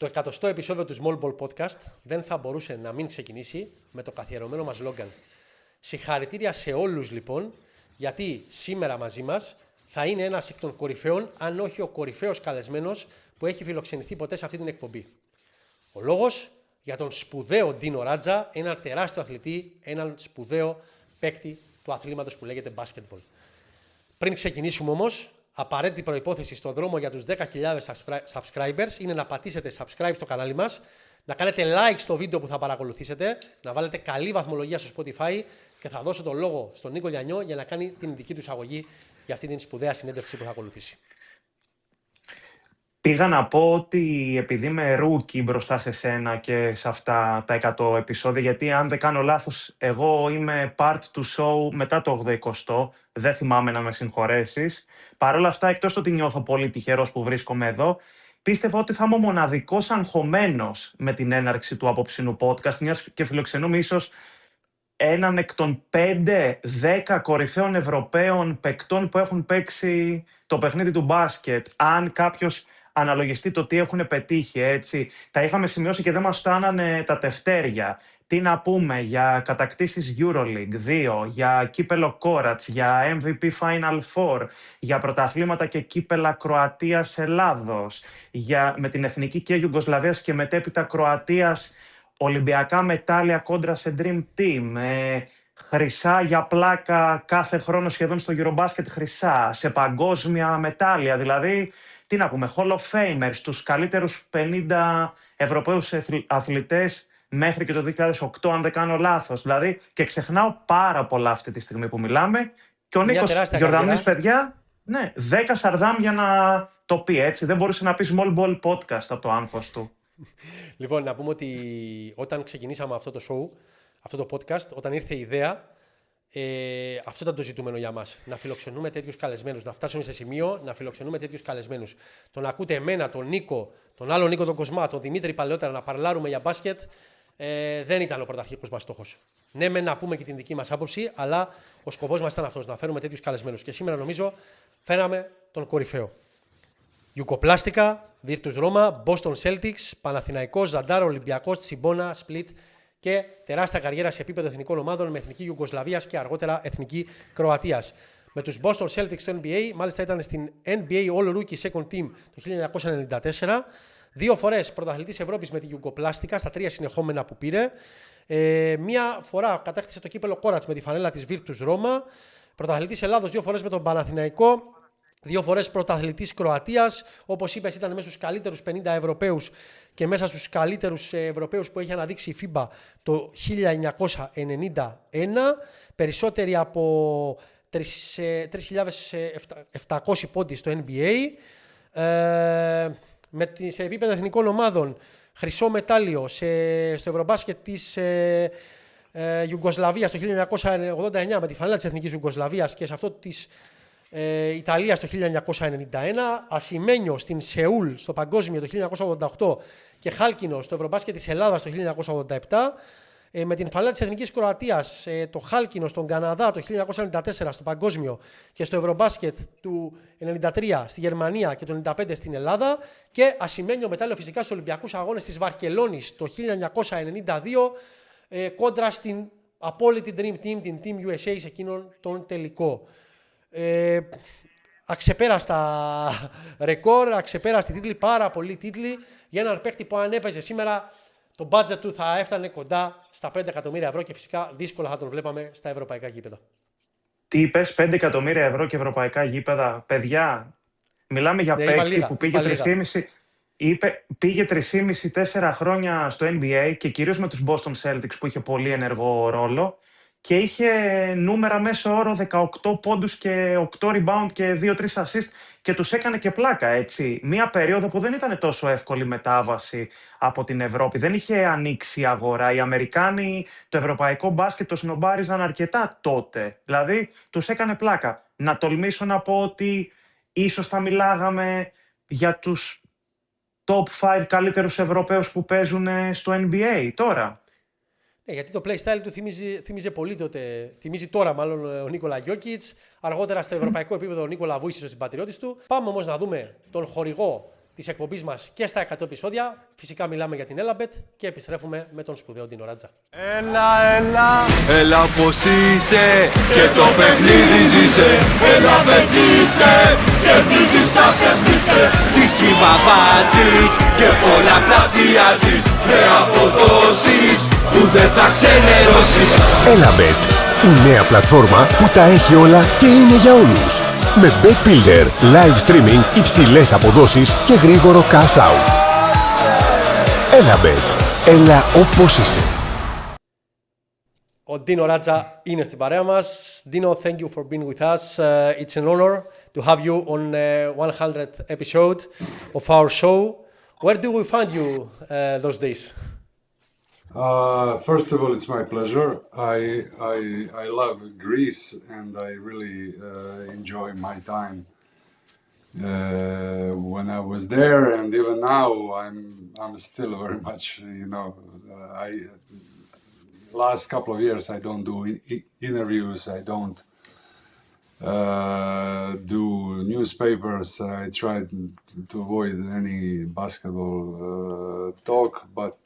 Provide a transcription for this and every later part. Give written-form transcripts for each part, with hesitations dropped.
εκατοστό επεισόδιο του Small Ball Podcast δεν θα μπορούσε να μην ξεκινήσει με το καθιερωμένο μας λόγκαν. Συγχαρητήρια σε όλους λοιπόν, γιατί σήμερα μαζί μας θα είναι ένας εκ των κορυφαίων, αν όχι ο κορυφαίος καλεσμένος που έχει φιλοξενηθεί ποτέ σε αυτή την εκπομπή. Ο λόγος για τον σπουδαίο Dino Radja, έναν τεράστιο αθλητή, έναν σπουδαίο παίκτη του αθλήματος που λέγεται basketball. Πριν ξεκινήσουμε όμως, απαραίτητη προϋπόθεση στον δρόμο για τους 10.000 subscribers είναι να πατήσετε subscribe στο κανάλι μας, να κάνετε like στο βίντεο που θα παρακολουθήσετε, να βάλετε καλή βαθμολογία στο Spotify και θα δώσω τον λόγο στον Νίκο Λιανιό για να κάνει την δική του εισαγωγή για αυτή την σπουδαία συνέντευξη που θα ακολουθήσει. Πήγα να πω ότι επειδή είμαι rookie μπροστά σε σένα και σε αυτά τα 100 επεισόδια, γιατί αν δεν κάνω λάθος, εγώ είμαι part του show μετά το 80, δεν θυμάμαι να με συγχωρέσεις. Παρ' όλα αυτά, εκτός ότι νιώθω πολύ τυχερός που βρίσκομαι εδώ, πίστευα ότι θα είμαι ο μοναδικός αγχωμένος με την έναρξη του απόψινου podcast, μιας και φιλοξενούμε ίσως έναν εκ των 5-10 κορυφαίων Ευρωπαίων παικτών που έχουν παίξει το παιχνίδι του μπάσκετ. Αν κάποιος αναλογιστεί το τι έχουν πετύχει, έτσι. Τα είχαμε σημειώσει και δεν μας φτάνανε τα τευτέρια. Τι να πούμε για κατακτήσεις EuroLeague 2, για κύπελο Κόρατς, για MVP Final Four, για πρωταθλήματα και κύπελα Κροατίας-Ελλάδος, με την εθνική και Ιουγκοσλαβίας και μετέπειτα Κροατίας Ολυμπιακά μετάλλια κόντρα σε Dream Team, χρυσά για πλάκα κάθε χρόνο σχεδόν στο Eurobasket χρυσά, σε παγκόσμια μετάλλια, δηλαδή, τι να πούμε, Hall of Famers, τους καλύτερους 50 Ευρωπαίους αθλητές μέχρι και το 2008, αν δεν κάνω λάθος. Δηλαδή, και ξεχνάω πάρα πολλά αυτή τη στιγμή που μιλάμε. Και ο Νίκος Γιορτανής, παιδιά, ναι, 10 σαρδάμ για να το πει, έτσι. Δεν μπορούσε να πει Small Ball Podcast από το άγχος του. Λοιπόν, να πούμε ότι όταν ξεκινήσαμε αυτό το show, αυτό το podcast, όταν ήρθε η ιδέα, αυτό ήταν το ζητούμενο για μας. Να φιλοξενούμε τέτοιους καλεσμένους, να φτάσουμε σε σημείο να φιλοξενούμε τέτοιους καλεσμένους. Το να ακούτε εμένα, τον Νίκο, τον άλλο Νίκο τον Κοσμά, τον Δημήτρη παλαιότερα να παρλάρουμε για μπάσκετ, δεν ήταν ο πρωταρχικός μας στόχος. Ναι, με να πούμε και την δική μας άποψη, αλλά ο σκοπός μας ήταν αυτός, να φέρουμε τέτοιους καλεσμένους. Και σήμερα νομίζω φέραμε τον κορυφαίο. Ιουκοπλάστικα, Virtus Ρώμα, Boston Celtics, Παναθηναϊκό, Ζαντάρο, Ολυμπιακός, Τσιμπόνα, Split και τεράστια καριέρα σε επίπεδο εθνικών ομάδων με εθνική Ιουγκοσλαβίας και αργότερα εθνική Κροατίας. Με τους Boston Celtics στο NBA, μάλιστα ήταν στην NBA All Rookie Second Team το 1994. 2 φορές πρωταθλητής Ευρώπης με τη Ιουκοπλάστικα στα 3 συνεχόμενα που πήρε. Μία φορά κατέκτησε το κύπελο Κόρατς με τη φανέλα της Virtus Ρώμα. Πρωταθλητής Ελλάδος 2 φορές με τον Παναθηναϊκό. 2 φορές πρωταθλητής Κροατίας. Όπως είπες, ήταν μέσα στους καλύτερους 50 Ευρωπαίους και μέσα στους καλύτερους Ευρωπαίους που έχει αναδείξει η FIBA το 1991. Περισσότεροι από 3.700 πόντοι στο NBA. Σε επίπεδο εθνικών ομάδων, χρυσό μετάλλιο στο Ευρωμπάσκετ της Ιουγκοσλαβίας το 1989 με τη φανέλα της εθνικής Ιουγκοσλαβίας και σε αυτό της Ιταλίας το 1991, ασημένιο στην Σεούλ στο παγκόσμιο το 1988 και χάλκινο στο Ευρωμπάσκετ της Ελλάδας το 1987, με την φανέλα της Εθνικής Κροατίας το χάλκινο στον Καναδά το 1994 στο παγκόσμιο και στο Ευρωμπάσκετ του 1993 στη Γερμανία και το 1995 στην Ελλάδα και ασημένιο μετάλλιο φυσικά στους Ολυμπιακούς Αγώνες της Βαρκελόνης το 1992 κόντρα στην απόλυτη Dream Team, την Team USA σε εκείνον τον τελικό. Αξεπέραστα ρεκόρ, αξεπέραστη τίτλοι, πάρα πολλοί τίτλοι για έναν παίκτη που αν έπαιζε σήμερα το budget του θα έφτανε κοντά στα 5 εκατομμύρια ευρώ και φυσικά δύσκολα θα τον βλέπαμε στα ευρωπαϊκά γήπεδα. Τι είπες, 5 εκατομμύρια ευρώ και ευρωπαϊκά γήπεδα, παιδιά, μιλάμε για παίκτη που πήγε 3,5-4 χρόνια στο NBA και κυρίως με τους Boston Celtics που είχε πολύ ενεργό ρόλο και είχε νούμερα μέσω όρο 18 πόντους και 8 rebound και 2-3 assist και τους έκανε και πλάκα, έτσι. Μία περίοδο που δεν ήταν τόσο εύκολη μετάβαση από την Ευρώπη. Δεν είχε ανοίξει η αγορά. Οι Αμερικάνοι το ευρωπαϊκό μπάσκετ το σνομπάριζαν αρκετά τότε. Δηλαδή, τους έκανε πλάκα. Να τολμήσω να πω ότι ίσως θα μιλάγαμε για τους top 5 καλύτερους Ευρωπαίους που παίζουν στο NBA τώρα. Γιατί το playstyle του θυμίζει πολύ τότε. Θυμίζει τώρα μάλλον ο Νίκολα Γιόκιτς. Αργότερα στο ευρωπαϊκό επίπεδο ο Νίκολα Βούησης ο συμπατριώτης του. Πάμε όμως να δούμε τον χορηγό της εκπομπής μας και στα 100 επεισόδια. Φυσικά μιλάμε για την Elabet και επιστρέφουμε με τον σπουδαίο Dino Radja. Έλα πως είσαι και το παιχνίδι ζήσε. Elabet είσαι, κερδίζεις, τα ξεσμίσαι. Στοίχημα βάζεις και πολλαπλασιάζεις με αποδόσεις που δεν θα ξενερώσεις. Elabet, η νέα πλατφόρμα που τα έχει όλα και είναι για όλους. Με Bet Builder, live streaming, υψηλές αποδόσεις και γρήγορο cash out. Elabet, έλα όπως είσαι. Ο Dino Radja είναι στην παρέα μας. Dino, thank you for being with us. It's an honor to have you on 100th episode of our show. Where do we find you those days? First of all, it's my pleasure. I love Greece and I really enjoy my time when I was there, and even now I'm still very much, last couple of years I don't do interviews, I don't do newspapers. I try to avoid any basketball talk, but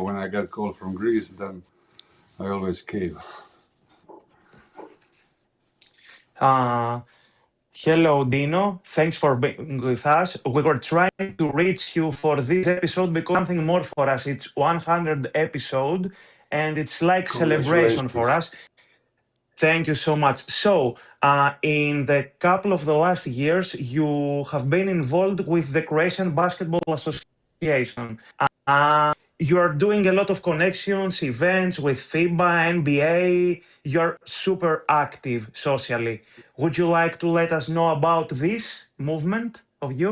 when I get call from Greece, then I always cave. Hello, Dino. Thanks for being with us. We were trying to reach you for this episode because something more for us. It's 100 episode, and it's like celebration for us. Thank you so much. So, in the couple of the last years, you have been involved with the Croatian Basketball Association. You are doing a lot of connections, events with FIBA, NBA. You're super active socially. Would you like to let us know about this movement of you?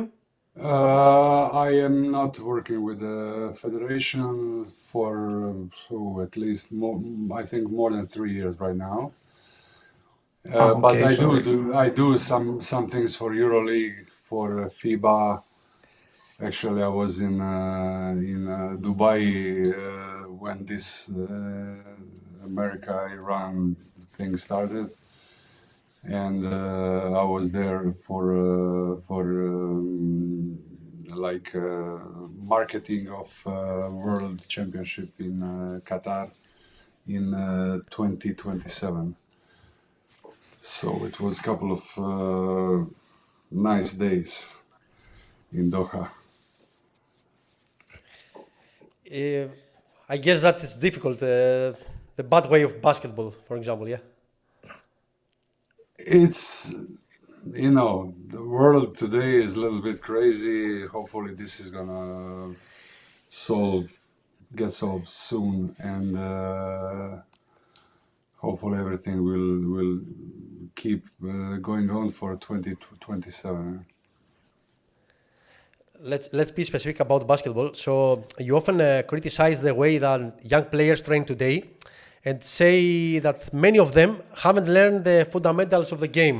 I am not working with the federation for at least I think more than 3 years right now. But I do some things for EuroLeague, for FIBA. Actually, I was in Dubai when this America-Iran thing started, and I was there for marketing of World Championship in Qatar in 2027. So it was a couple of nice days in Doha. I guess that is difficult, the bad way of basketball, for example, yeah? It's, the world today is a little bit crazy. Hopefully this is gonna get solved soon, and hopefully everything will keep going on for 2027. Let's be specific about basketball. So you often criticize the way that young players train today and say that many of them haven't learned the fundamentals of the game.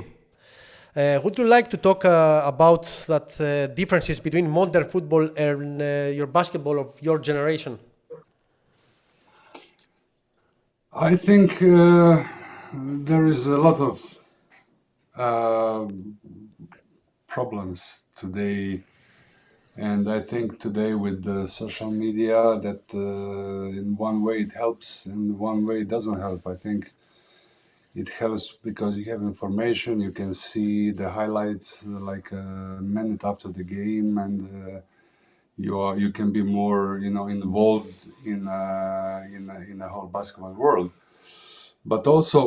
Would you like to talk about that differences between modern football and your basketball of your generation? I think there is a lot of problems today. And I think today with the social media that in one way it helps, in one way it doesn't help. I think it helps because you have information, you can see the highlights like a minute after the game, and you can be more involved in a whole basketball world. But also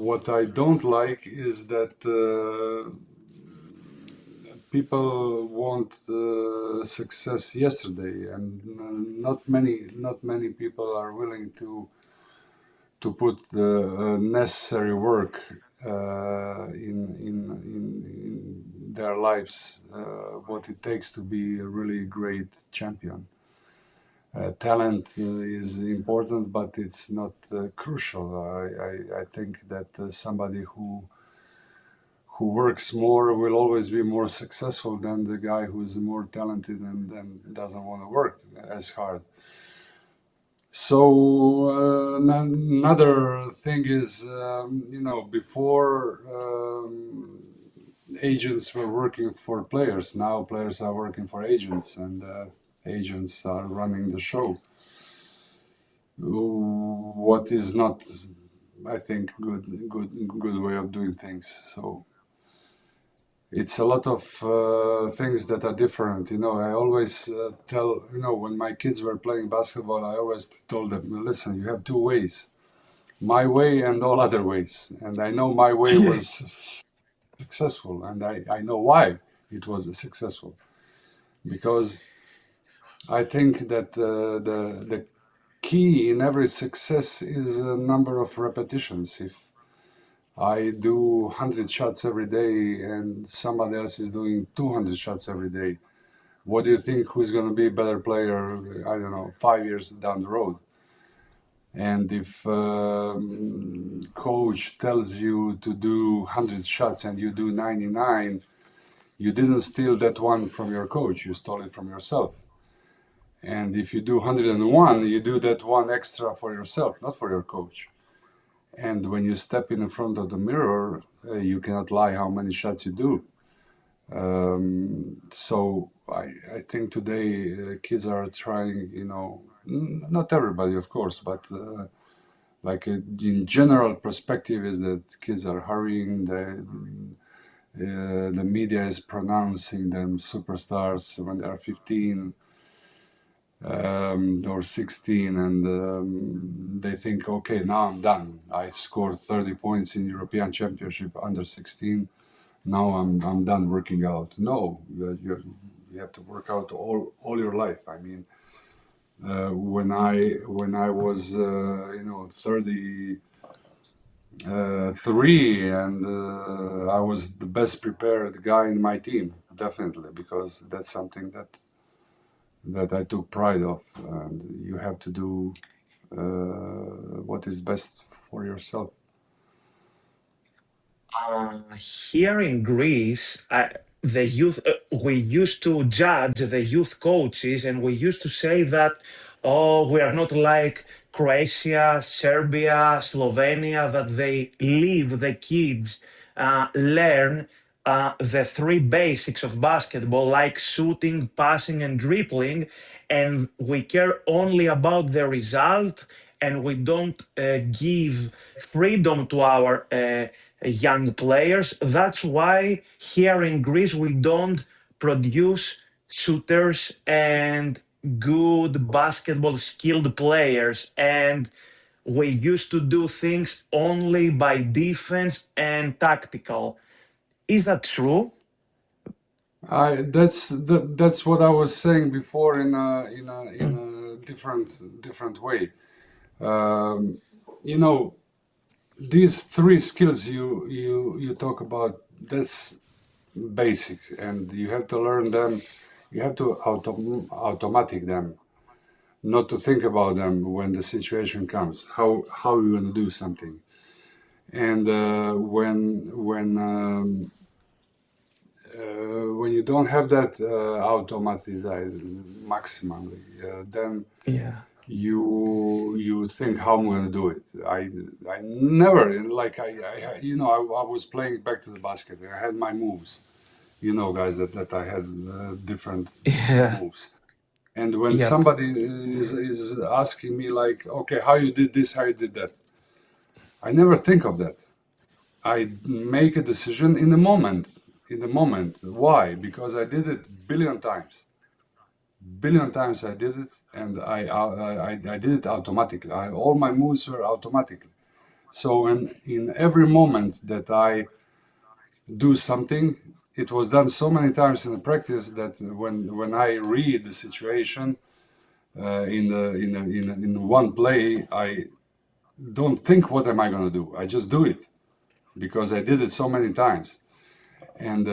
what I don't like is that people want success yesterday, and not many people are willing to put the necessary work in their lives, what it takes to be a really great champion. Talent is important, but it's not crucial. I think that somebody who works more will always be more successful than the guy who is more talented and doesn't want to work as hard. So another thing is, before agents were working for players. Now players are working for agents, and agents are running the show. What is not, I think, good way of doing things. So it's a lot of things that are different. I always tell, when my kids were playing basketball, I always told them, listen, you have two ways, my way and all other ways. And I know my way was successful, and I know why it was successful. Because I think that the key in every success is a number of repetitions. If I do 100 shots every day and somebody else is doing 200 shots every day, what do you think who's going to be a better player, I don't know, 5 years down the road? And if coach tells you to do 100 shots and you do 99, you didn't steal that one from your coach, you stole it from yourself. And if you do 101, you do that one extra for yourself, not for your coach. And when you step in front of the mirror, you cannot lie how many shots you do. So I think today kids are trying, not everybody, of course, but in general perspective is that kids are hurrying. The media is pronouncing them superstars when they are 15. Or 16, and they think, okay, now I'm done. I scored 30 points in European Championship under 16. Now I'm done working out. No, you have to work out all your life. I mean, when I was 33, and I was the best prepared guy in my team, definitely, because that's something that I took pride of, and you have to do what is best for yourself. Here in Greece, the youth, we used to judge the youth coaches, and we used to say that, we are not like Croatia, Serbia, Slovenia, that they leave the kids learn the three basics of basketball, like shooting, passing, and dribbling, and we care only about the result, and we don't give freedom to our young players. That's why here in Greece we don't produce shooters and good basketball skilled players, and we used to do things only by defense and tactical. Is that true? That's what I was saying before in a different way. These three skills you talk about, that's basic, and you have to learn them. You have to automatic them, not to think about them when the situation comes. How you're going to do something, and when you don't have that automatized maximally, then you think, how I'm going to do it. I never, I was playing back to the basket. I had my moves, guys, that I had different moves. And when somebody is asking me like, okay, how you did this, how you did that, I never think of that. I make a decision in the moment. Why? Because I did it billion times. Billion times I did it, and I did it automatically. All my moves were automatically. So in every moment that I do something, it was done so many times in the practice that when I read the situation in one play, I don't think what am I going to do. I just do it because I did it so many times. And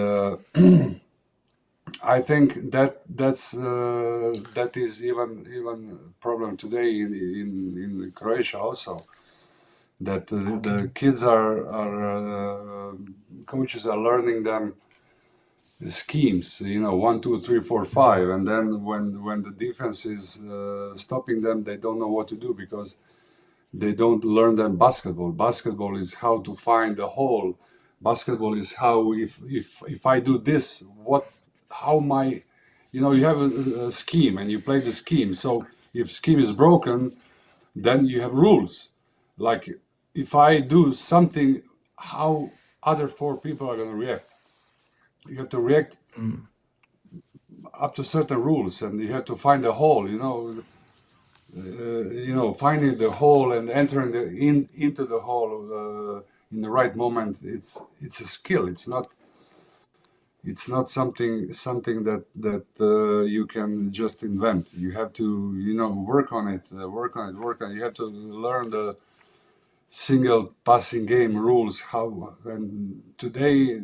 I think that is even problem today in Croatia also, that the kids are coaches are learning them the schemes, 1, 2, 3, 4, 5, and then when the defense is stopping them, they don't know what to do because they don't learn them basketball. Basketball is how to find the hole Basketball is how if I do this, how my, you have a scheme and you play the scheme. So if scheme is broken, then you have rules. Like if I do something, how other 4 people are going to react. You have to react up to certain rules, and you have to find a hole. Finding the hole and entering into the hole in the right moment. It's a skill. It's not something that you can just invent. You have to work on it. You have to learn the single passing game rules. And today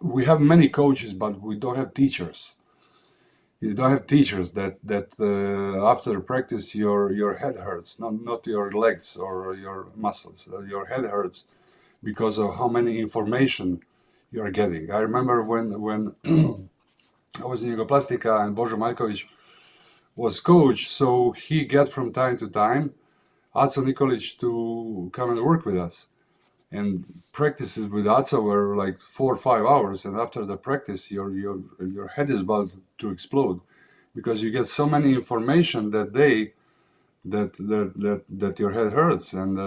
we have many coaches, but we don't have teachers. You don't have teachers that after practice your head hurts, not your legs or your muscles. Your head hurts because of how many information you are getting. I remember when I was in Jugoplastica and Božo Majković was coach, so he get from time to time Aco Nikolić to come and work with us. And practices with Aco were like 4 or 5 hours, and after the practice, your head is about to explode, because you get so many information that day that your head hurts. And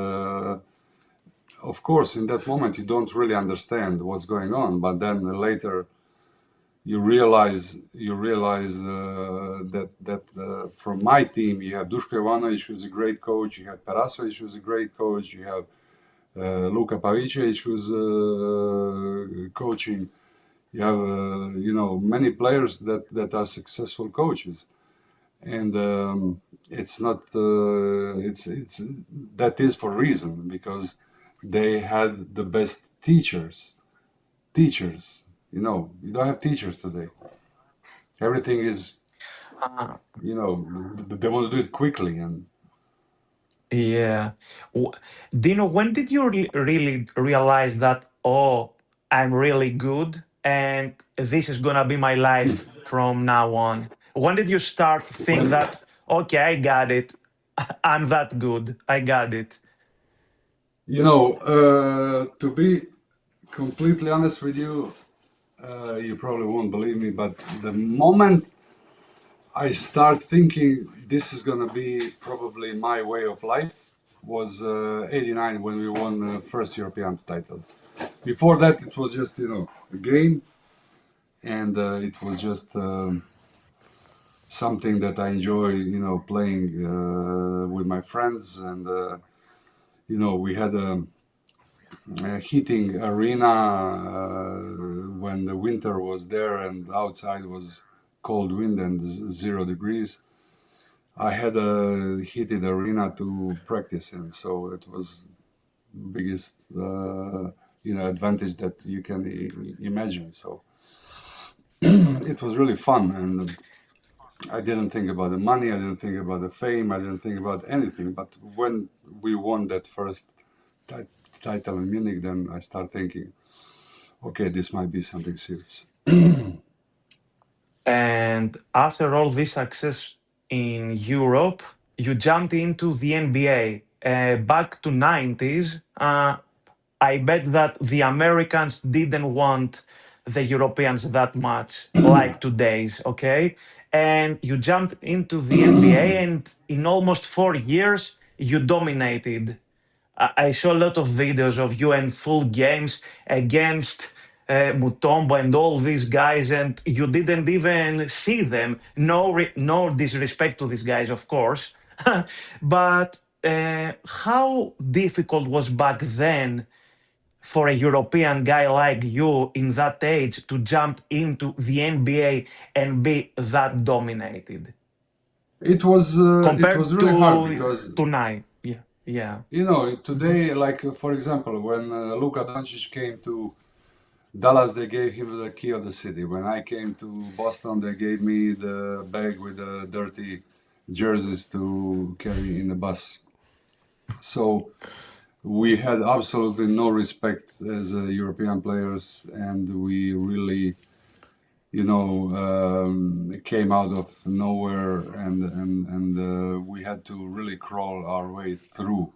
of course, in that moment, you don't really understand what's going on, but then later you realize that from my team, you have Duško Ivanović, who's a great coach, you have Perasović, who's a great coach, you have Luka Pavicevic, who's coaching. You have many players that are successful coaches, and it's not it's that is for reason, because they had the best teachers. You don't have teachers today. Everything is they want to do it quickly. And Yeah. Dino, when did you really realize that, oh, I'm really good and this is going to be my life from now on? When did you start to think that, okay, I got it. I'm that good. I got it. To be completely honest with you, you probably won't believe me, but the moment I start thinking this is going to be probably my way of life was 89, when we won the first European title. Before that, it was just, a game, and it was just something that I enjoy, playing with my friends. And, we had a heating arena when the winter was there and outside was cold wind and 0 degrees. I had a heated arena to practice in, so it was biggest advantage that you can imagine. So it was really fun, and I didn't think about the money, I didn't think about the fame, I didn't think about anything. But when we won that first title in Munich, then I started thinking, okay, this might be something serious. And after all this success in Europe, you jumped into the NBA. Back to 90s, I bet that the Americans didn't want the Europeans that much like today's, okay? And you jumped into the NBA, and in almost 4 years, you dominated. I saw a lot of videos of you in full games against Mutombo and all these guys, and you didn't even see them. No disrespect to these guys, of course. But how difficult was back then for a European guy like you in that age to jump into the NBA and be that dominated? It was really hard, because tonight. Yeah. Today, like for example, when Luka Doncic came to Dallas, they gave him the key of the city. When I came to Boston, they gave me the bag with the dirty jerseys to carry in the bus. So we had absolutely no respect as European players, and we really, came out of nowhere, and we had to really crawl our way through.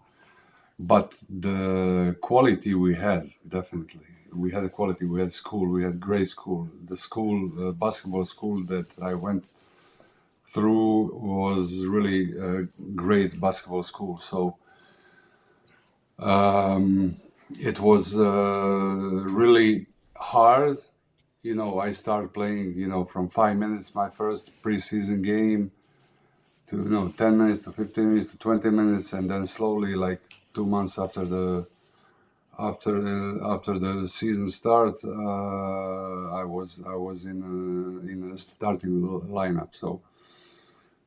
but the quality we had, definitely. We had a quality, we had school, we had great school. The school, basketball school that I went through was really a great basketball school. So it was really hard. You know, I started playing, you know, from 5 minutes, my first preseason game, to, you know, 10 minutes, to 15 minutes, to 20 minutes. And then slowly, like 2 months after the season start, I was in a starting lineup. So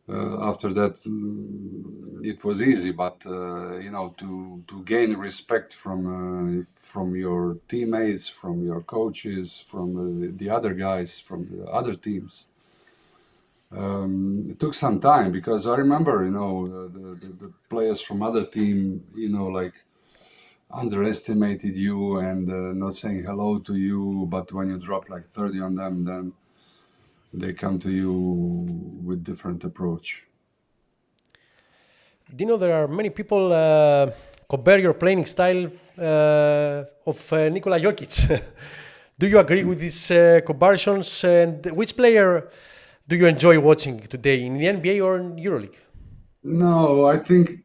after that, it was easy, but you know, to gain respect from your teammates, from your coaches, from the other guys, from the other teams, it took some time, because I remember, you know, the players from other team, you know, like underestimated you and not saying hello to you, but when you drop like 30 on them, then they come to you with different approach. Dino, there are many people compare your playing style of Nikola Jokic. Do you agree with these comparisons? And which player do you enjoy watching today, in the NBA or in EuroLeague? No, I think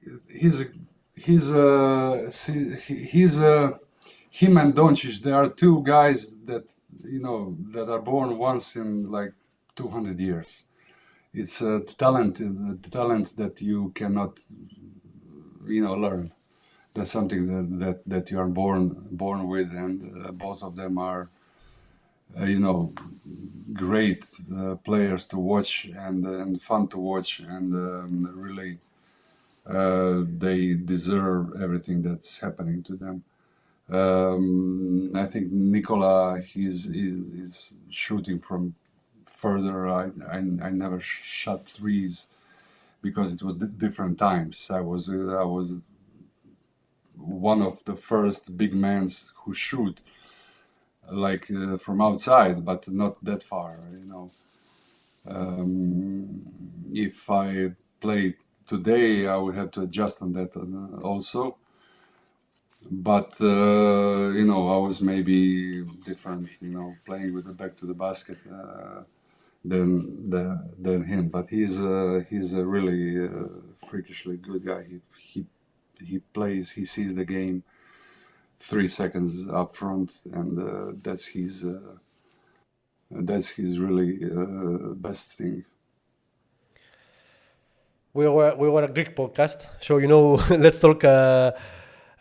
him and Doncic. There are two guys that, you know, that are born once in like 200 years. It's a talent that you cannot, you know, learn. That's something that you are born with, and both of them are, you know, great players to watch and fun to watch, and really they deserve everything that's happening to them. I think Nikola, he's shooting from further. I never shot threes because it was different times. I was one of the first big men who shoot like from outside, but not that far, you know. If I play today, I would have to adjust on that also. But you know, I was maybe different, you know, playing with the back to the basket than him. But he's a really freakishly good guy. He plays, he sees the game 3 seconds up front, and that's his really best thing. We were a Greek podcast, so, you know, let's talk a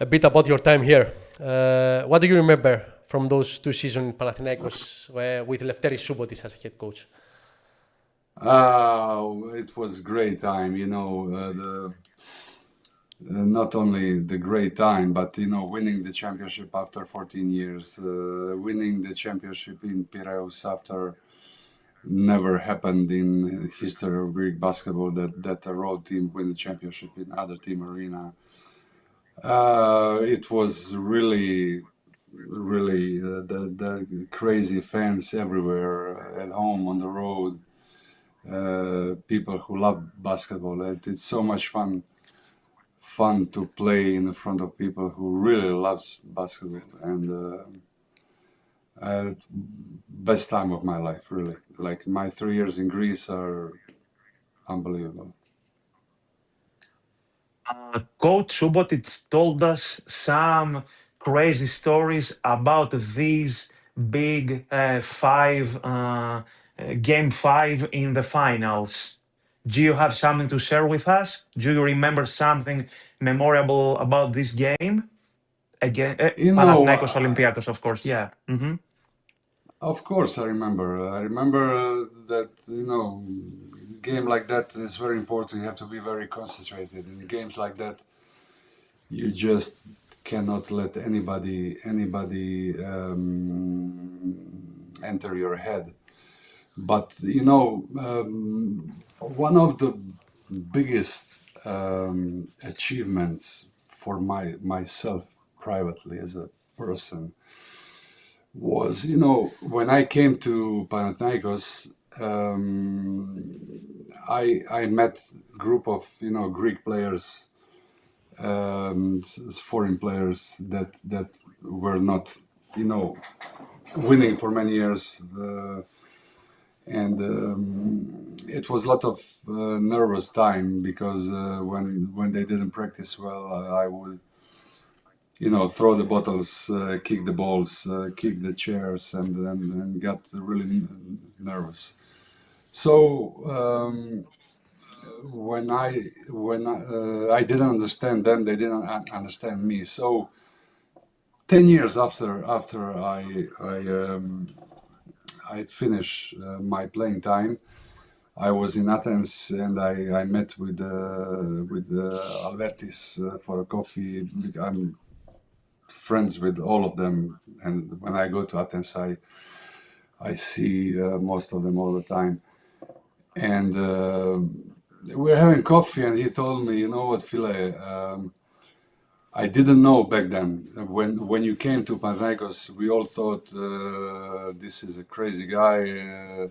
bit about your time here. What do you remember from those 2 seasons in Panαθηναϊκός with Lefteris Subotis as a head coach? It was great time, you know. Not only the great time, but, you know, winning the championship after 14 years, winning the championship in Piraeus after never happened in history of Greek basketball, that a road team win the championship in other team arena. It was really the crazy fans everywhere, at home, on the road, people who love basketball. It's so much fun to play in front of people who really loves basketball, and best time of my life, really. Like, my 3 years in Greece are unbelievable. Coach Subotic told us some crazy stories about these big game 5 in the finals. Do you have something to share with us? Do you remember something memorable about this game? Again, You know, Panathinaikos Olympiacos, of course, yeah. Mm-hmm. Of course, I remember. I remember that, you know, game like that is very important. You have to be very concentrated. In games like that, you just cannot let anybody enter your head. But, you know, one of the biggest achievements for myself privately as a person was, you know, when I came to Panathinaikos, I met a group of, you know, Greek players foreign players that were not, winning for many years. And it was a lot of nervous time because when they didn't practice well, I would, throw the bottles, kick the balls, kick the chairs, and got really nervous. So when I didn't understand them, they didn't understand me. So 10 years after I finished my playing time, I was in Athens and I met with Albertis for a coffee. I'm friends with all of them, and when I go to Athens, I see most of them all the time. And we're having coffee, and he told me, you know what, Phile, I didn't know back then. When you came to Panthinaikos, we all thought this is a crazy guy.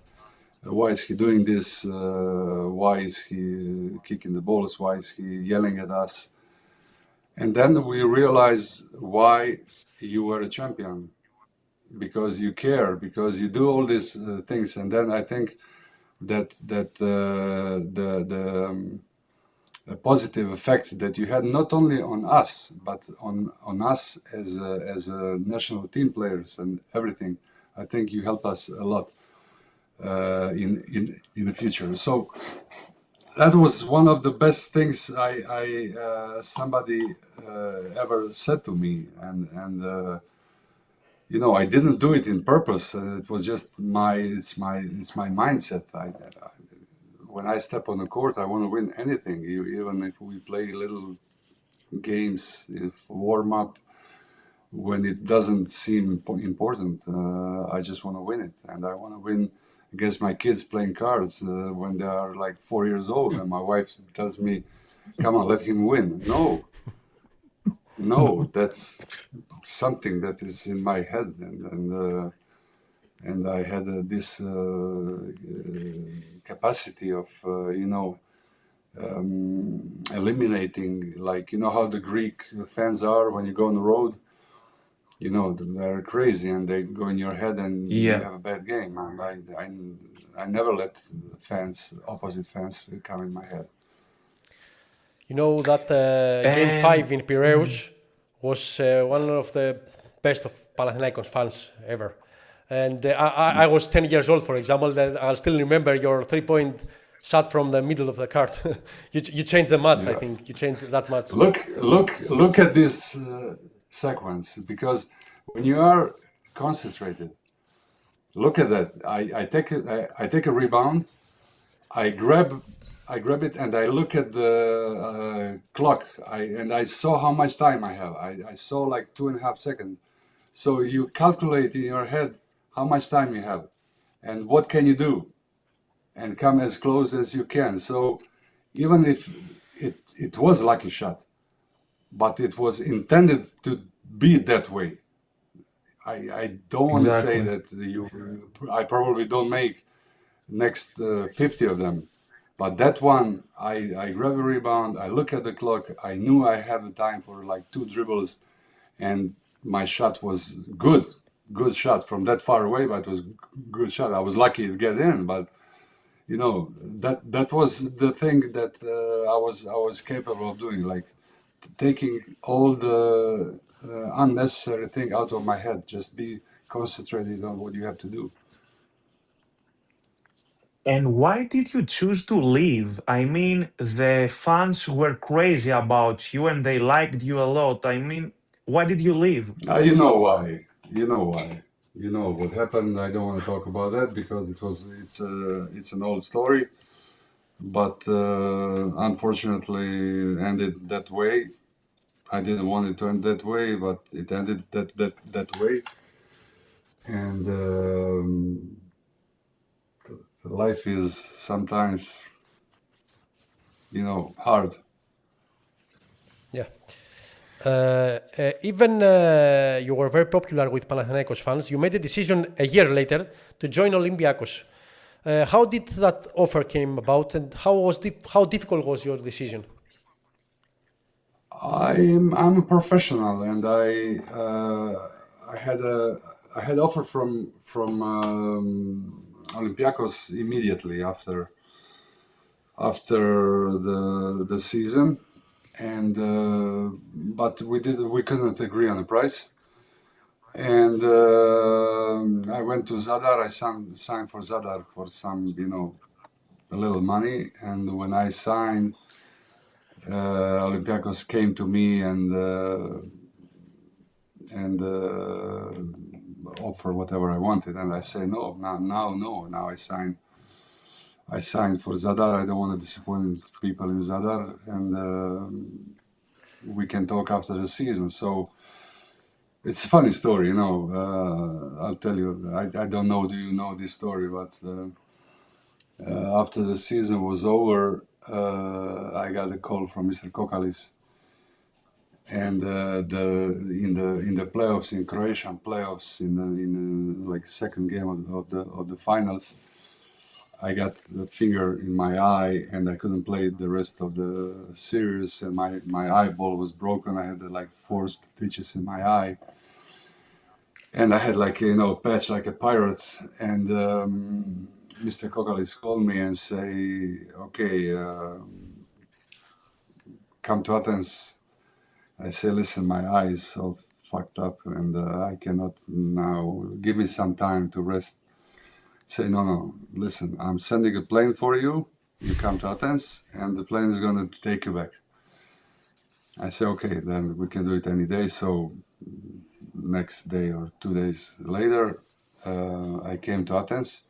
Why is he doing this? Why is he kicking the balls? Why is he yelling at us? And then we realized why you were a champion. Because you care, because you do all these things. And then I think that the positive effect that you had not only on us, but on us as a national team players and everything, I think you helped us a lot in the future. So that was one of the best things somebody ever said to me, and I didn't do it in purpose. It was just it's my mindset. When I step on the court, I want to win anything, even if we play little games, warm up, when it doesn't seem important. I just want to win it, and I want to win against my kids playing cards when they are like 4 years old, and my wife tells me, "Come on, let him win." No, that's something that is in my head, and I had this capacity of, eliminating, like, how the Greek fans are when you go on the road. They're crazy and they go in your head and you have a bad game. And I never let opposite fans come in my head. You know that Game 5 in Piraeus was one of the best of Panathinaikos fans ever. And I was 10 years old, for example, that I'll still remember your 3-point shot from the middle of the court. you changed the match, I think. You changed that match. Look at this sequence, because when you are concentrated, look at that. I take a rebound, I grab it, and I look at the clock, and I saw how much time I have. I saw like 2.5 seconds. So you calculate in your head how much time you have and what can you do, and come as close as you can. So even if it was a lucky shot, but it was intended to be that way. I don't want to say that I probably don't make next 50 of them, but that one, I grab a rebound, I look at the clock, I knew I had the time for like 2 dribbles, and my shot was good shot from that far away, but it was good shot. I was lucky to get in, but that was the thing that I was capable of doing, like taking all the unnecessary thing out of my head, just be concentrated on what you have to do. And why did you choose to leave? I mean, the fans were crazy about you and they liked you a lot. I mean, why did you leave? You know why. You know what happened. I don't want to talk about that because it's an old story. But unfortunately, ended that way. I didn't want it to end that way, but it ended that way. And life is sometimes, hard. Yeah. Even you were very popular with Panathinaikos fans. You made a decision a year later to join Olympiacos. How did that offer came about, and how difficult was your decision? I'm a professional, and I had offer from Olympiacos immediately after the season, and but we couldn't agree on the price, and I went to Zadar. I signed for Zadar for some, a little money, and when I signed, Olympiacos came to me and offer whatever I wanted, and I say no. Now I signed for Zadar. I don't want to disappoint people in Zadar, and we can talk after the season. So it's a funny story, I'll tell you. I don't know. Do you know this story? But after the season was over, I got a call from Mr. Kόκκαλης, and in the playoffs, in Croatian playoffs, in like second game of the finals, I got a finger in my eye, and I couldn't play the rest of the series, and my eyeball was broken. I had like 4 stitches in my eye, and I had like a patch like a pirate, and Mr. Kόκκαλης called me and say, okay, come to Athens. I say, listen, my eye is all fucked up, and I cannot now. Give me some time to rest. Say, no, listen, I'm sending a plane for you. You come to Athens, and the plane is going to take you back. I say, okay, then we can do it any day. So next day or 2 days later, I came to Athens,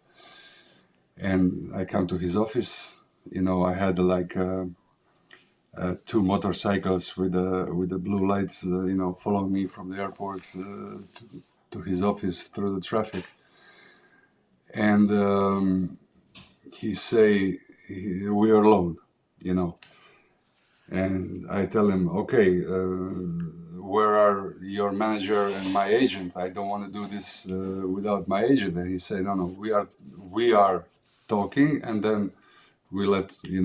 and I come to his office. I had like 2 motorcycles with the blue lights, following me from the airport to his office through the traffic. And he say, we are alone, And I tell him, okay, where are your manager and my agent? I don't want to do this without my agent. And he said, no, we are talking, and then we let the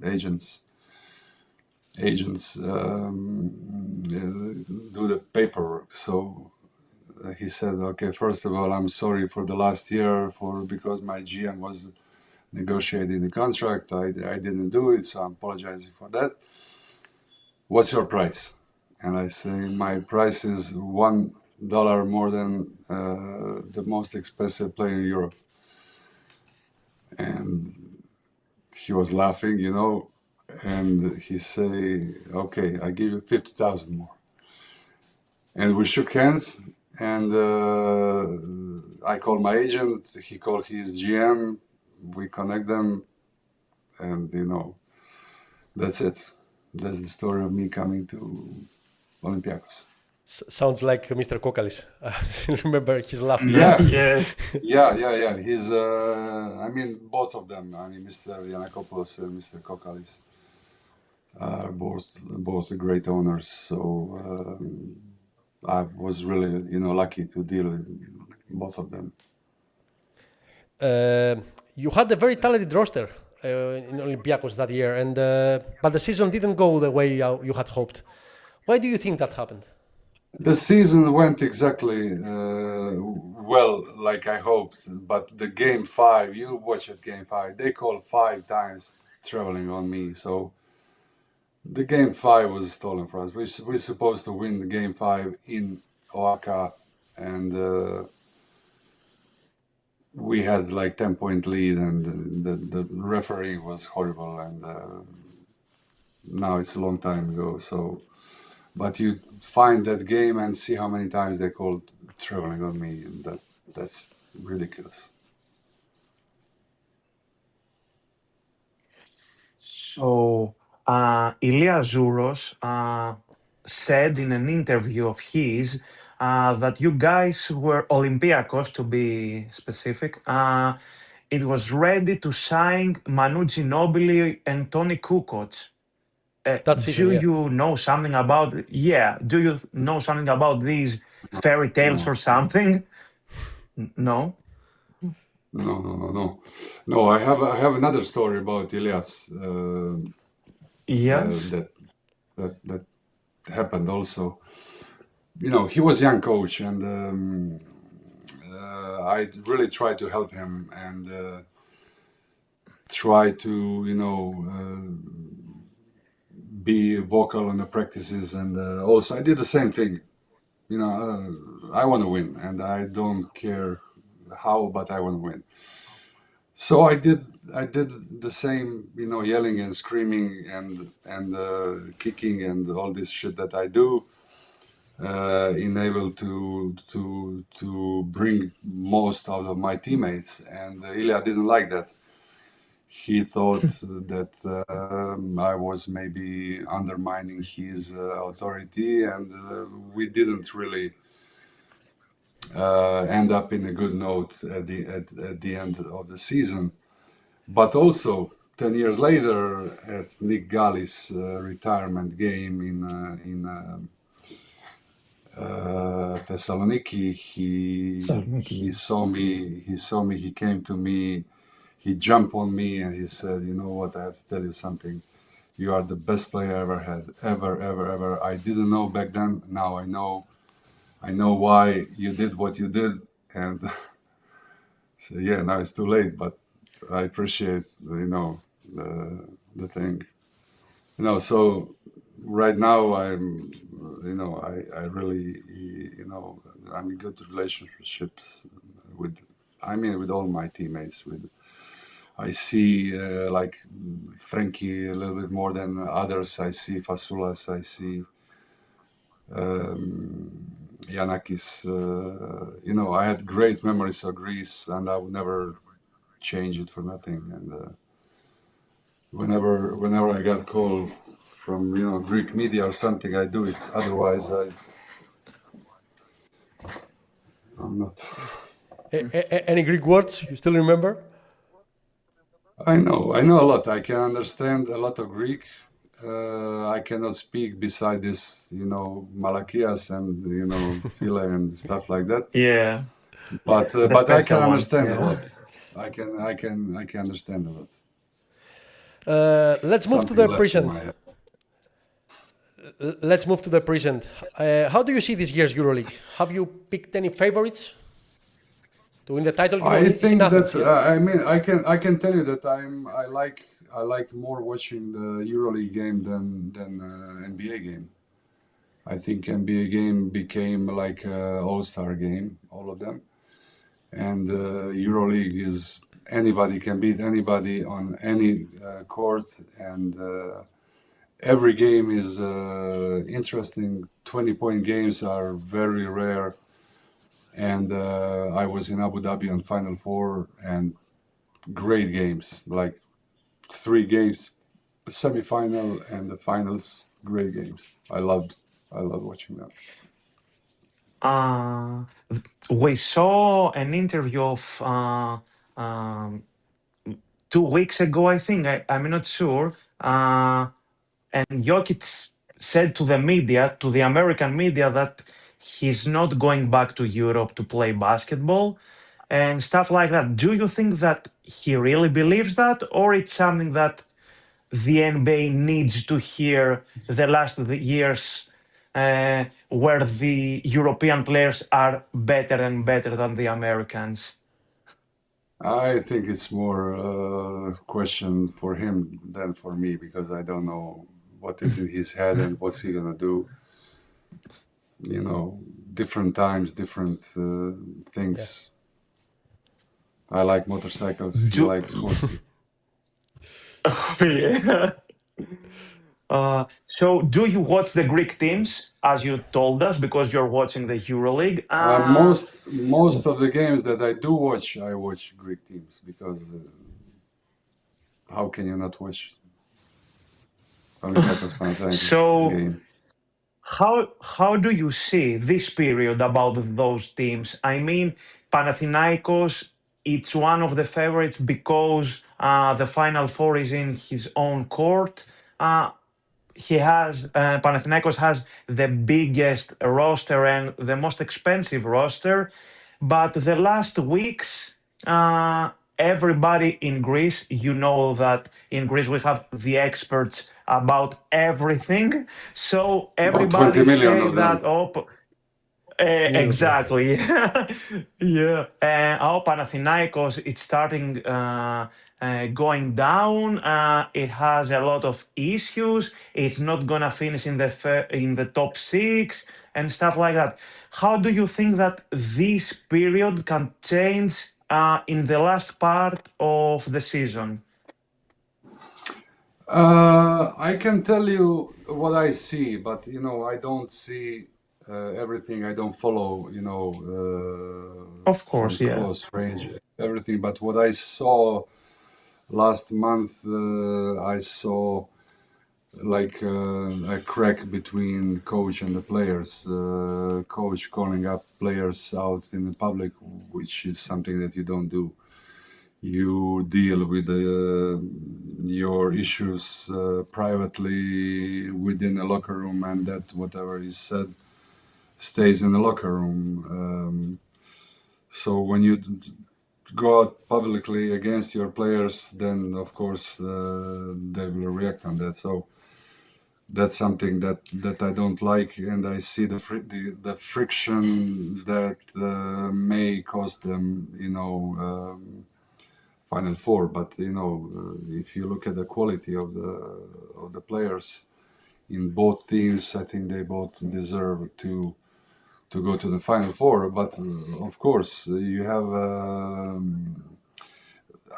agents do the paperwork. So he said, okay, first of all, I'm sorry for the last year because my GM was negotiating the contract. I didn't do it, so I'm apologizing for that. What's your price? And I say, my price is $1 more than the most expensive player in Europe. And he was laughing, and he say, okay, I give you 50,000 more. And we shook hands, and I called my agent, he called his GM, we connect them, and that's it. That's the story of me coming to Olympiacos. Sounds like Mr. Kόκκαλης. I remember his laugh. Yeah. Yeah. He's, both of them. Mr. Yiannakopoulos and Mr. Kόκκαλης are both great owners. So I was really, lucky to deal with both of them. You had a very talented roster in Olympiacos that year, but the season didn't go the way you had hoped. Why do you think that happened? The season went exactly well, like I hoped, but the game 5, you watch it, game 5, they called 5 times traveling on me. So the game 5 was stolen for us. We're supposed to win the game 5 in Oaxaca, and we had like 10-point lead, and the referee was horrible, and now it's a long time ago. So, but you find that game and see how many times they called traveling on me, and that's ridiculous. So, Ilya Zouros said in an interview of his that you guys were Olympiacos, to be specific. It was ready to sign Manu Ginobili and Tony Kukoc. Do you know something about? Do you know something about these fairy tales or something? No. No. I have another story about Ilias. That happened also. You know, he was young coach, and I really tried to help him and try to, you know, be vocal in the practices, and also I did the same thing. You know, I want to win, and I don't care how, but I want to win. So I did the same, you know, yelling and screaming and kicking and all this shit that I do, enable to bring most out of my teammates. And Ilya didn't like that. He thought that I was maybe undermining his authority, and we didn't really end up in a good note at the end of the season. But also 10 years later, at Nick Galli's retirement game in Thessaloniki, he saw me. He came to me. He jumped on me and he said, "You know what? I have to tell you something. You are the best player I ever had, ever. I didn't know back then. Now I know. I know why you did what you did." And so yeah, now it's too late, but I appreciate, you know, the thing. You know, so right now I'm, you know, I really, you know, I'm in good relationships with all my teammates. I see like Frankie a little bit more than others. I see Fasulas. I see Yanakis. You know, I had great memories of Greece, and I would never change it for nothing. And whenever I got called from, you know, Greek media or something, I do it. Otherwise, I'm not. Any Greek words you still remember? I know a lot. I can understand a lot of Greek. I cannot speak beside this, you know, malakias and, you know, phile and stuff like that. Yeah. But The I can special one, understand yeah. a lot. I can understand a lot. Let's move to Something the left in present. my head. Let's move to the present. How do you see this year's EuroLeague? Have you picked any favorites to win the title? I think that yeah? I mean I can tell you that I like more watching the EuroLeague game than NBA game. I think NBA game became like an all-star game, all of them, and EuroLeague is anybody can beat anybody on any court, and every game is interesting. 20-point games are very rare. And I was in Abu Dhabi on Final Four, and great games, like 3 games, the semi-final and the finals, great games. I loved watching them. We saw an interview of 2 weeks ago, I think. I'm not sure. And Jokic said to the media, to the American media, that he's not going back to Europe to play basketball and stuff like that. Do you think that he really believes that, or it's something that the NBA needs to hear the last years where the European players are better and better than the Americans? I think it's more a question for him than for me, because I don't know what is in his head and what's he gonna do. You know, different times, different things. Yeah. I like motorcycles. You like horses. Yeah. So do you watch the Greek teams, as you told us, because you're watching the EuroLeague? Most of the games that I do watch, I watch Greek teams, because how can you not watch Olympiacos Panathenaico So game? how do you see this period about those teams? I mean, Panathinaikos, it's one of the favorites because the Final Four is in his own court. Panathinaikos has the biggest roster and the most expensive roster, but the last weeks everybody in Greece, you know that in Greece we have the experts about everything. So About everybody 20 million say of them. that, exactly. Yeah. Panathinaikos, it's starting going down. It has a lot of issues. It's not gonna finish in the top 6 and stuff like that. How do you think that this period can change in the last part of the season? I can tell you what I see, but I don't see everything. I don't follow, Of course, from yeah. close range everything. But what I saw last month, I saw like a crack between coach and the players. Coach calling up players out in the public, which is something that you don't do. You deal with your issues privately within the locker room, and that whatever is said stays in the locker room. So when you go out publicly against your players, then of course they will react on that. So that's something that I don't like, and I see the friction that may cost them, Final Four. But if you look at the quality of the players in both teams, I think they both deserve to go to the Final Four. But of course, you have.